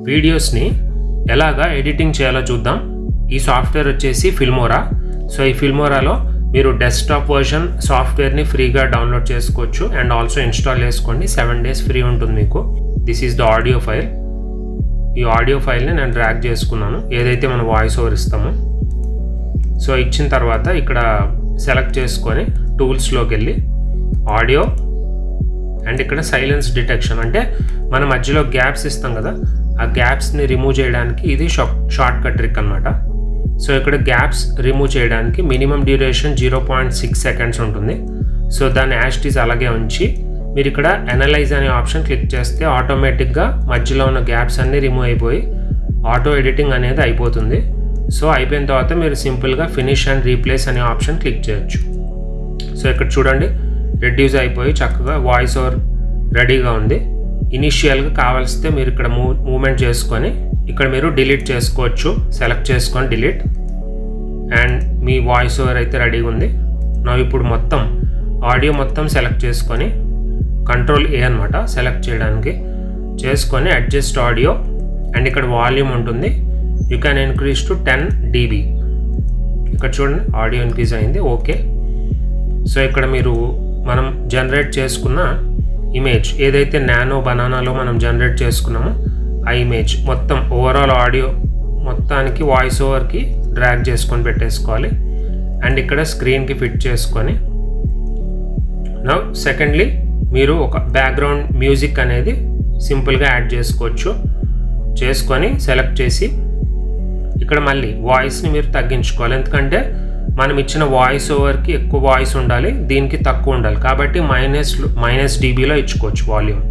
వీడియోస్ని ఎలాగా ఎడిటింగ్ చేయాలో చూద్దాం. ఈ సాఫ్ట్వేర్ వచ్చేసి ఫిల్మోరా. సో ఈ ఫిల్మోరాలో మీరు డెస్క్టాప్ వర్షన్ సాఫ్ట్వేర్ని ఫ్రీగా డౌన్లోడ్ చేసుకోవచ్చు అండ్ ఆల్సో ఇన్స్టాల్ చేసుకోండి. 7 days ఫ్రీ ఉంటుంది మీకు. This is the audio file. ఈ ఆడియో ఫైల్ని నేను డ్రాగ్ చేసుకున్నాను, ఏదైతే మనం వాయిస్ ఓవర్ ఇస్తామో. సో ఇచ్చిన తర్వాత ఇక్కడ సెలెక్ట్ చేసుకొని టూల్స్లోకి వెళ్ళి ఆడియో అండ్ ఇక్కడ సైలెన్స్ డిటెక్షన్, అంటే మన మధ్యలో గ్యాప్స్ ఇస్తాం కదా, ఆ గ్యాప్స్ని రిమూవ్ చేయడానికి ఇది షార్ట్ కట్ ట్రిక్ అనమాట. సో ఇక్కడ గ్యాప్స్ రిమూవ్ చేయడానికి మినిమం డ్యూరేషన్ 0.6 seconds ఉంటుంది. సో దాన్ని యాస్టీస్ అలాగే ఉంచి మీరు ఇక్కడ అనలైజ్ అనే ఆప్షన్ క్లిక్ చేస్తే ఆటోమేటిక్గా మధ్యలో ఉన్న గ్యాప్స్ అన్నీ రిమూవ్ అయిపోయి ఆటో ఎడిటింగ్ అనేది అయిపోతుంది. సో అయిపోయిన తర్వాత మీరు సింపుల్గా ఫినిష్ అండ్ రీప్లేస్ అనే ఆప్షన్ క్లిక్ చేయొచ్చు. సో ఇక్కడ చూడండి, రెడ్యూస్ అయిపోయి చక్కగా వాయిస్ ఓవర్ రెడీగా ఉంది. ఇనిషియల్గా కావాల్సితే మీరు ఇక్కడ మూవ్మెంట్ చేసుకొని ఇక్కడ మీరు డిలీట్ చేసుకోవచ్చు. సెలెక్ట్ చేసుకొని delete, and me voice over అయితే రెడీగా ఉంది. నా ఇప్పుడు మొత్తం ఆడియో మొత్తం సెలెక్ట్ చేసుకొని Ctrl+A అనమాట సెలెక్ట్ చేయడానికి చేసుకొని అడ్జస్ట్ ఆడియో అండ్ ఇక్కడ వాల్యూమ్ ఉంటుంది. You can increase to 10 dB. ఇక్కడ చూడండి ఆడియో ఇంక్రీజ్ అయింది. ఓకే. సో ఇక్కడ మనం జనరేట్ చేసుకున్న ఇమేజ్ ఏదైతే నానో బనానాలో మనం జనరేట్ చేసుకున్నామో ఆ ఇమేజ్ మొత్తం ఓవరాల్ ఆడియో మొత్తానికి వాయిస్ ఓవర్కి డ్రాగ్ చేసుకొని పెట్టేసుకోవాలి అండ్ ఇక్కడ స్క్రీన్కి ఫిట్ చేసుకొని నౌ సెకండ్లీ మీరు ఒక బ్యాక్గ్రౌండ్ మ్యూజిక్ అనేది సింపుల్గా యాడ్ చేసుకోవచ్చు. చేసుకొని సెలెక్ట్ చేసి ఇక్కడ మళ్ళీ వాయిస్ని మీరు తగ్గించుకోవాలి, ఎందుకంటే మనం ఇచ్చిన వాయిస్ ఓవర్కి ఎక్కువ వాయిస్ ఉండాలి, దీనికి తక్కువ ఉండాలి. కాబట్టి -dBలో ఇచ్చుకోవచ్చు వాల్యూమ్.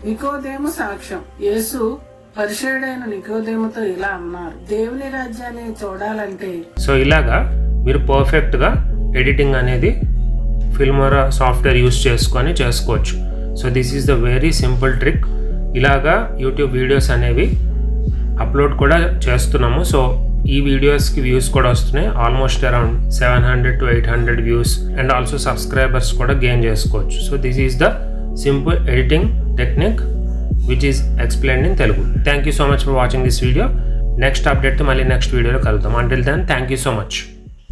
నికోదేము సాక్ష్యం. యేసు పరిచయుడైన నికోదేముతో ఇలా అన్నారు, దేవుని రాజ్యాన్ని చూడాలంటే. సో ఇలాగా మీరు పర్ఫెక్ట్గా ఎడిటింగ్ అనేది ఫిల్మోరా సాఫ్ట్వేర్ యూస్ చేసుకొని చేసుకోవచ్చు. So this is the very simple trick. ఇలాగా యూట్యూబ్ వీడియోస్ అనేవి అప్లోడ్ కూడా చేస్తున్నాము. సో ఈ వీడియోస్కి వ్యూస్ కూడా వస్తున్నాయి. Almost around 700 to 800 views and also subscribers కూడా గెయిన్ చేసుకోవచ్చు. So this is the simple editing technique which is explained in Telugu. Thank you so much for watching this video. Next update మళ్ళీ next వీడియోలో కలుద్దాం. Until then thank you so much.